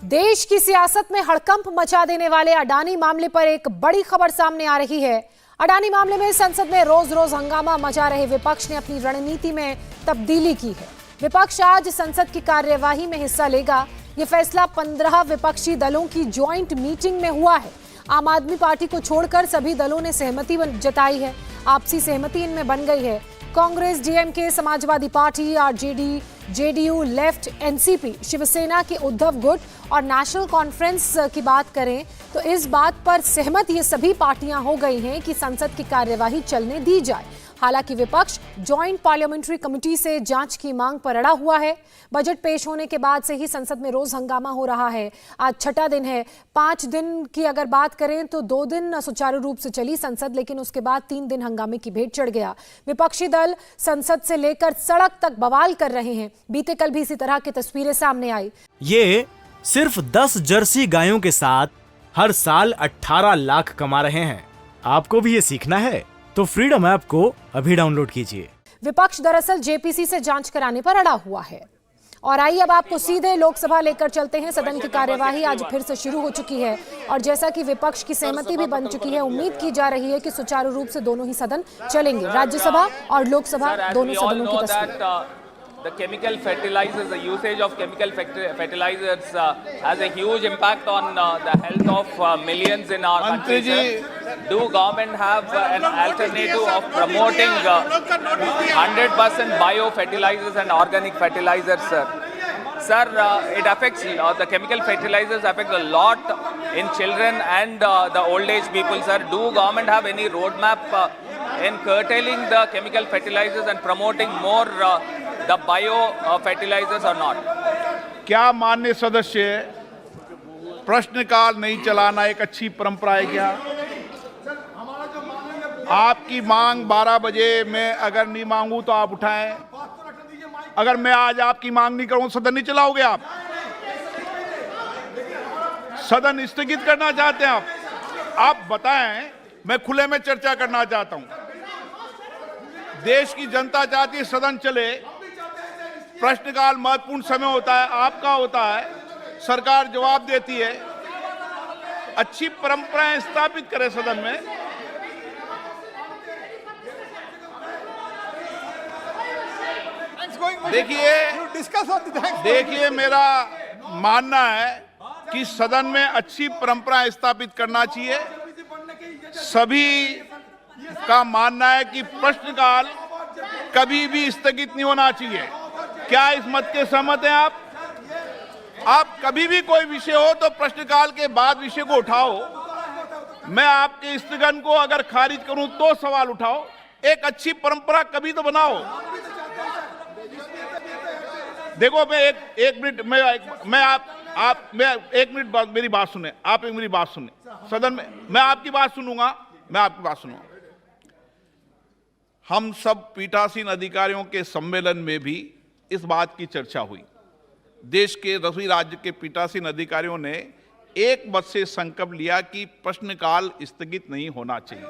देश की सियासत में हड़कंप मचा देने वाले अडानी मामले पर एक बड़ी खबर सामने आ रही है। अडानी मामले में संसद में रोज रोज हंगामा मचा रहे विपक्ष ने अपनी रणनीति में तब्दीली की है। विपक्ष आज संसद की कार्यवाही में हिस्सा लेगा। ये फैसला 15 विपक्षी दलों की ज्वाइंट मीटिंग में हुआ है। आम आदमी पार्टी को छोड़कर सभी दलों ने सहमति जताई है। आपसी सहमति इनमें बन गई है। कांग्रेस, डीएमके, समाजवादी पार्टी, आरजेडी, जेडीयू, लेफ्ट, एनसीपी, शिवसेना के उद्धव गुट और नेशनल कॉन्फ्रेंस की बात करें तो इस बात पर सहमत ये सभी पार्टियां हो गई हैं कि संसद की कार्यवाही चलने दी जाए। हालांकि विपक्ष जॉइंट पार्लियामेंट्री कमेटी से जांच की मांग पर अड़ा हुआ है। बजट पेश होने के बाद से ही संसद में रोज हंगामा हो रहा है। आज छठा दिन है। 5 दिन की अगर बात करें तो 2 दिन सुचारू रूप से चली संसद, लेकिन उसके बाद 3 दिन हंगामे की भेंट चढ़ गया। विपक्षी दल संसद से लेकर सड़क तक बवाल कर रहे हैं। बीते कल भी इसी तरह की तस्वीरें सामने आई। ये सिर्फ 10 जर्सी गायों के साथ हर साल 18 लाख कमा रहे हैं। आपको भी ये सीखना है तो फ्रीडम ऐप को अभी डाउनलोड कीजिए। विपक्ष दरअसल जेपीसी से जांच कराने पर अड़ा हुआ है। और आइए अब आपको सीधे लोकसभा लेकर चलते हैं। सदन की कार्यवाही आज फिर से शुरू हो चुकी है और जैसा कि विपक्ष की सहमति भी बन चुकी है, उम्मीद की जा रही है कि सुचारू रूप से दोनों ही सदन चलेंगे। राज्यसभा और लोकसभा दोनों सदनों की तस्वीर। The chemical fertilizers, the usage of chemical fertilizers has a huge impact on the health of millions in our country. Sir. Do government have an alternative of promoting 100% bio fertilizers and organic fertilizers, sir? Sir, it affects, the chemical fertilizers affect a lot in children and the old age people, sir. Do government have any roadmap in curtailing the chemical fertilizers and promoting more the bio fertilizers or not? क्या माननीय सदस्य, प्रश्नकाल नहीं चलाना एक अच्छी परंपरा है क्या? आपकी मांग 12 बजे में अगर नहीं मांगू तो आप उठाएं। अगर मैं आज आपकी मांग नहीं करूं सदन नहीं चलाओगे आप? सदन स्थगित करना चाहते हैं आप बताएं। मैं खुले में चर्चा करना चाहता हूं। देश की जनता चाहती है सदन चले। प्रश्नकाल महत्वपूर्ण समय होता है, आपका होता है, सरकार जवाब देती है। अच्छी परंपराएं स्थापित करें सदन में। देखिए मेरा मानना है कि सदन में अच्छी परंपराएं स्थापित करना चाहिए। सभी का मानना है कि प्रश्नकाल कभी भी स्थगित नहीं होना चाहिए। क्या इस मत के सहमत हैं आप? आप कभी भी कोई विषय हो तो प्रश्नकाल के बाद विषय को उठाओ। मैं आपके स्थगन को अगर खारिज करूं तो सवाल उठाओ। एक अच्छी परंपरा कभी तो बनाओ। देखो मैं एक मिनट मैं एक मिनट मेरी बात सुने। आप एक मेरी बात सुने। सदन में मैं आपकी बात सुनूंगा। हम सब पीठासीन अधिकारियों के सम्मेलन में भी इस बात की चर्चा हुई। देश के सभी राज्य के पीठासीन अधिकारियों ने एक मत से संकल्प लिया कि प्रश्नकाल स्थगित नहीं होना चाहिए।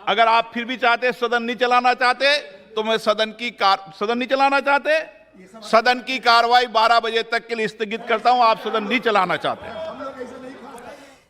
अगर आप फिर भी चाहते सदन नहीं चलाना चाहते तो मैं सदन नहीं चलाना चाहते, सदन की कार्रवाई 12 बजे तक के लिए स्थगित करता हूं। आप सदन नहीं चलाना चाहते।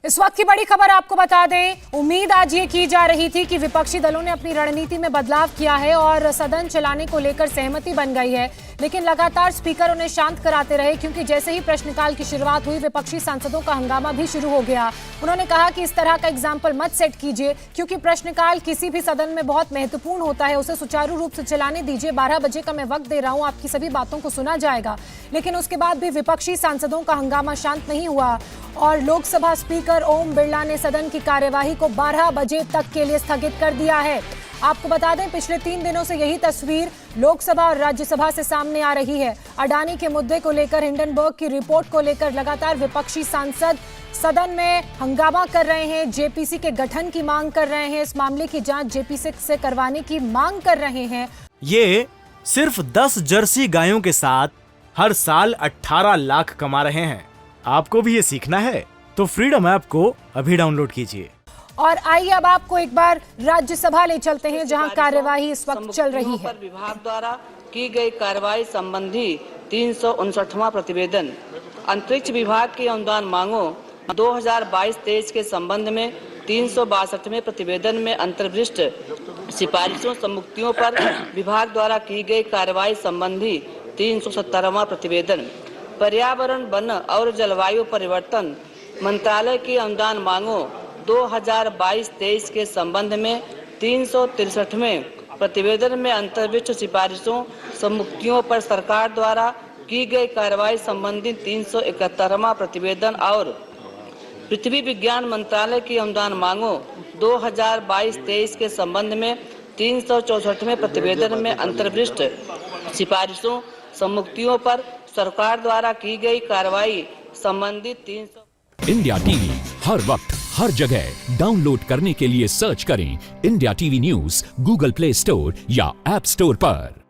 इस वक्त की बड़ी खबर आपको बता दें। उम्मीद आज ये की जा रही थी कि विपक्षी दलों ने अपनी रणनीति में बदलाव किया है और सदन चलाने को लेकर सहमति बन गई है, लेकिन लगातार स्पीकर उन्हें शांत कराते रहे क्योंकि जैसे ही प्रश्नकाल की शुरुआत हुई विपक्षी सांसदों का हंगामा भी शुरू हो गया। उन्होंने कहा कि इस तरह का एग्जाम्पल मत सेट कीजिए क्योंकि प्रश्नकाल किसी भी सदन में बहुत महत्वपूर्ण होता है। उसे सुचारू रूप से चलाने दीजिए। 12 बजे का मैं वक्त दे रहा हूँ, आपकी सभी बातों को सुना जाएगा। लेकिन उसके बाद भी विपक्षी सांसदों का हंगामा शांत नहीं हुआ और लोकसभा स्पीकर ओम बिरला ने सदन की कार्यवाही को 12 बजे तक के लिए स्थगित कर दिया है। आपको बता दें पिछले 3 दिनों से यही तस्वीर लोकसभा और राज्यसभा से सामने आ रही है। अडानी के मुद्दे को लेकर, हिंडनबर्ग की रिपोर्ट को लेकर लगातार विपक्षी सांसद सदन में हंगामा कर रहे हैं, जेपीसी के गठन की मांग कर रहे हैं, इस मामले की जांच जेपीसी से करवाने की मांग कर रहे हैं। ये सिर्फ 10 जर्सी गायों के साथ हर साल 18 लाख कमा रहे हैं। आपको भी ये सीखना है तो फ्रीडम ऐप को अभी डाउनलोड कीजिए। और आइए अब आपको एक बार राज्यसभा ले चलते हैं जहां कार्यवाही इस वक्त चल रही है। विभाग द्वारा की गई कार्रवाई संबंधी 359वां प्रतिवेदन अंतरिक्ष विभाग की अनुदान मांगों 2022-23 के संबंध में 362वें प्रतिवेदन में अंतर्दृष्ट सिफारिशों सम्मुक्तियों पर विभाग द्वारा की गई कार्रवाई संबंधी 317वां प्रतिवेदन, पर्यावरण, वन और जलवायु परिवर्तन मंत्रालय की अनुदान मांगों 2022-23 के संबंध में 363वें प्रतिवेदन में अंतर्दृष्ट सिफारिशों सम्मुक्तियों पर सरकार द्वारा की गई कार्रवाई संबंधी 371वां प्रतिवेदन और पृथ्वी विज्ञान मंत्रालय की अनुदान मांगों 2022-23 के संबंध में 364वें प्रतिवेदन में अंतर्दृष्ट सिफारिशों सम्मुक्तियों पर सरकार द्वारा की गई कार्रवाई संबंधी 300। इंडिया टीवी हर वक्त हर जगह डाउनलोड करने के लिए सर्च करें India TV news Google play store या ऐप स्टोर पर।